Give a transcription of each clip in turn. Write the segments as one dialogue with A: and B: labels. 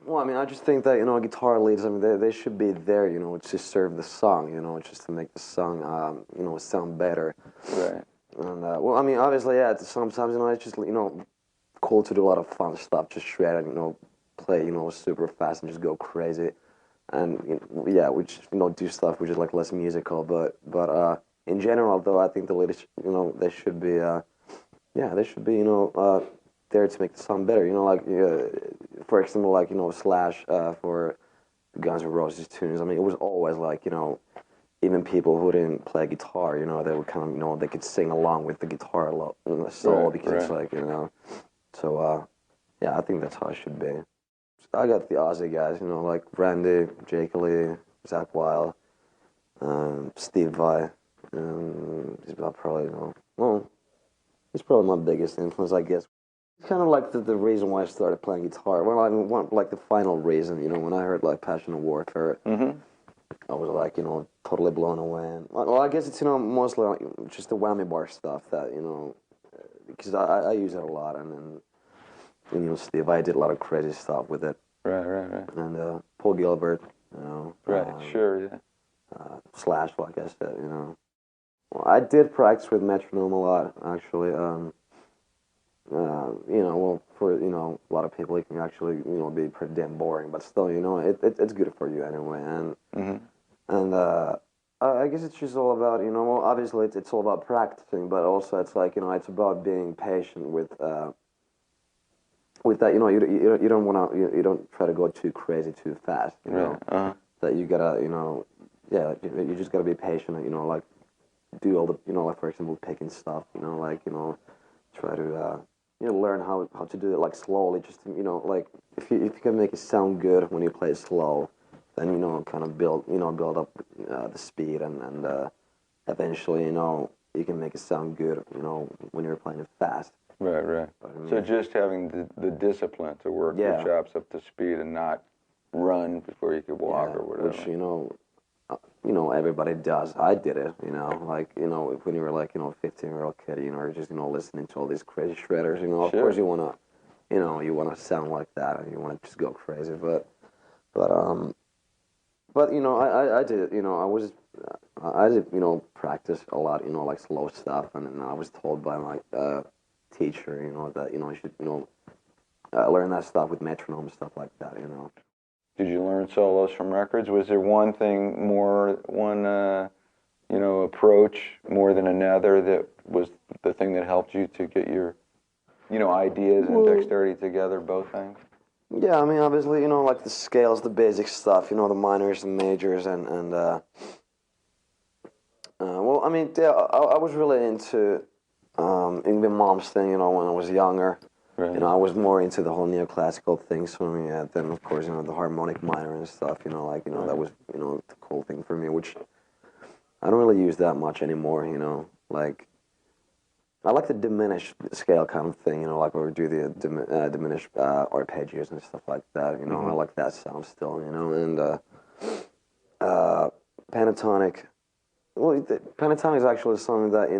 A: Well, I mean, I just think that, guitar leads, I mean, they should be there, to serve the song, just to make the song, sound better.
B: Right.
A: And, well, I mean, obviously, yeah, sometimes, it's just, cool to do a lot of fun stuff, just shred and, play, super fast and just go crazy. And, yeah, we just, do stuff which is, like, less musical. But in general, though, I think the ladies, they should be, yeah, they should be, there to make the song better. Like, for example, like, Slash for Guns N' Roses tunes. I mean, it was always like, even people who didn't play guitar, they would kind of, they could sing along with the guitar solo because it's like, So, yeah, I think that's how it should be. I got the Aussie guys, like Randy, Jake Lee, Zach Wild, Steve Vai. He's about probably, well, he's probably my biggest influence, I guess. It's kind of like the reason why I started playing guitar. Well, I mean, like the final reason, when I heard like Passion of Warfare, I was like, totally blown away. And, well, I guess it's, mostly like just the whammy bar stuff that, because I use it a lot. And then, Steve Vai did a lot of crazy stuff with it.
B: Right.
A: And Paul Gilbert,
B: Right, sure, yeah.
A: Slash, like I said, Well, I did practice with metronome a lot, actually. Well, for, a lot of people, it can actually, be pretty damn boring, but still, it's good for you anyway. And I guess it's just all about, well, obviously it's all about practicing, but also it's like, it's about being patient with that, you don't want to, you don't try to go too crazy too fast, that you gotta, yeah, you just gotta be patient, like, do all the, like, for example, picking stuff, like, try to, learn how to do it, like, slowly, just to, like, if you can make it sound good when you play it slow, then, kind of build up the speed, and eventually, you can make it sound good, when you're playing it fast.
B: Right.
A: But, I mean,
B: So just having the discipline to work your chops up to speed and not run before you could walk or whatever.
A: Which, everybody does. I did it, like, when you were like, 15-year-old kid, or just, listening to all these crazy shredders, of course you want to, you want to sound like that and you want to just go crazy, but, I did, I did, practice a lot, like slow stuff, and then I was told by my teacher, that, you should, learn that stuff with metronome and stuff like that,
B: Did you learn solos from records? Was there one approach more than another that was the thing that helped you to get your, ideas and dexterity together, both things?
A: Yeah, I mean, obviously, like the scales, the basic stuff, the minors and majors, and well, I mean, yeah, I was really into Ingrid Malmsteen, when I was younger.
B: Right.
A: I was more into the whole neoclassical thing, so then, of course, the harmonic minor and stuff, like, that was, the cool thing for me, which I don't really use that much anymore, like, I like the diminished scale kind of thing, like where we do the diminished arpeggios and stuff like that, I like that sound still, and pentatonic, well, pentatonic is actually something that,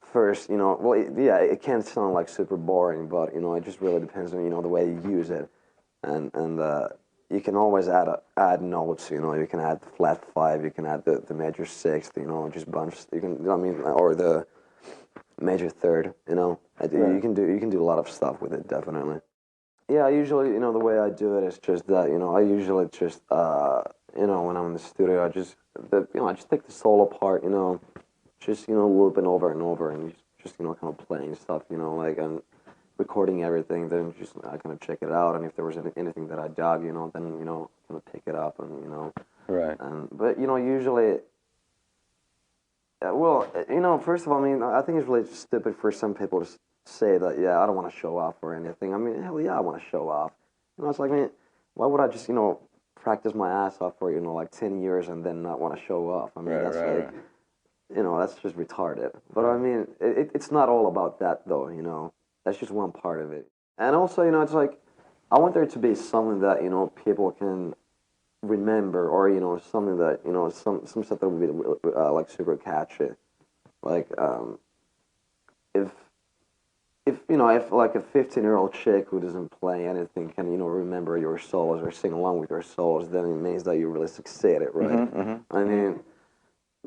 A: first, well, it can sound like super boring, but, it just really depends on, the way you use it, and you can always add notes, you can add the flat 5, you can add the major 6th, just bunch, you can, I mean, or the major 3rd,
B: Right.
A: you can do a lot of stuff with it, definitely. Yeah, usually, the way I do it is just that, I usually just, when I'm in the studio, I just take the solo part, just, looping over and over and just kind of playing stuff, like, and recording everything, then just I kind of check it out, and if there was anything that I dug, then, kind of pick it up, and,
B: Right.
A: But, usually, well, first of all, I mean, I think it's really stupid for some people to say that, yeah, I don't want to show off or anything. I mean, hell yeah, I want to show off. It's like, I mean, why would I just, practice my ass off for, like 10 years and then not want to show off? I mean, that's like, that's just retarded. But I mean, it's not all about that, though, That's just one part of it. And also, it's like, I want there to be something that, people can remember, or, something that, some stuff that would be, like, super catchy. Like, if like a 15-year-old chick who doesn't play anything can remember your solos or sing along with your solos, then it means that you really succeeded, right? I mean,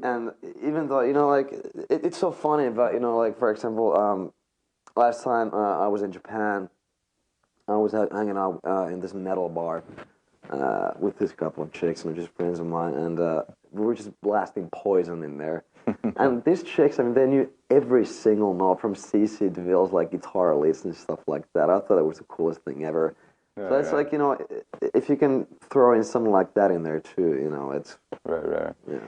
A: and even though like it's so funny, but like for example, last time I was in Japan, I was hanging out in this metal bar with this couple of chicks and just friends of mine, and we were just blasting Poison in there. And these chicks, I mean, they knew every single note from CC DeVille's like guitar licks and stuff like that. I thought it was the coolest thing ever. So it's like, if you can throw in something like that in there too, it's
B: Right.
A: yeah.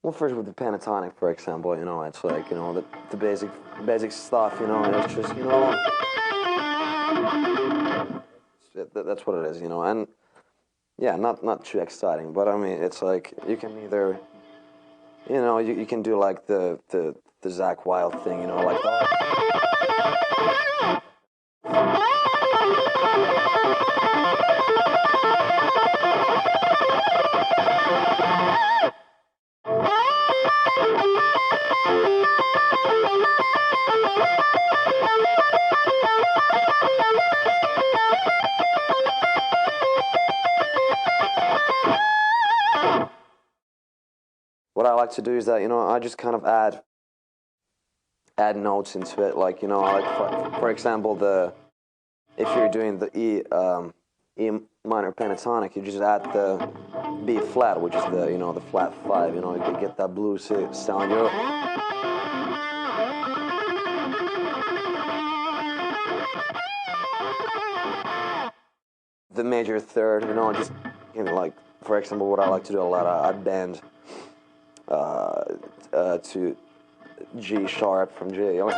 A: Well, first with the pentatonic, for example, it's like the basic stuff, it's just that's what it is, and yeah, not too exciting, but I mean, it's like you can either. You can do like the Zakk Wylde thing, like what I like to do is that I just kind of add notes into it, like like for example if you're doing the E minor pentatonic, you just add the B flat, which is the flat 5, you can get that bluesy sound, the major third, just like for example, what I like to do a lot, I bend to G sharp from G. Like.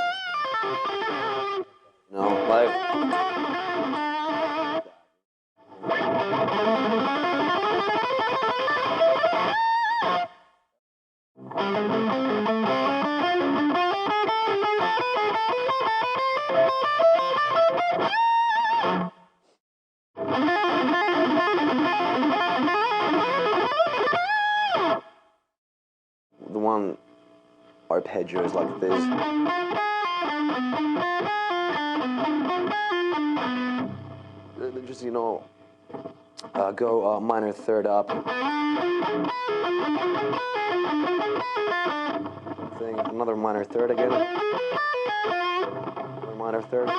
A: The one arpeggio is like this. Just go minor third up. Thing, another minor third again. Another minor third.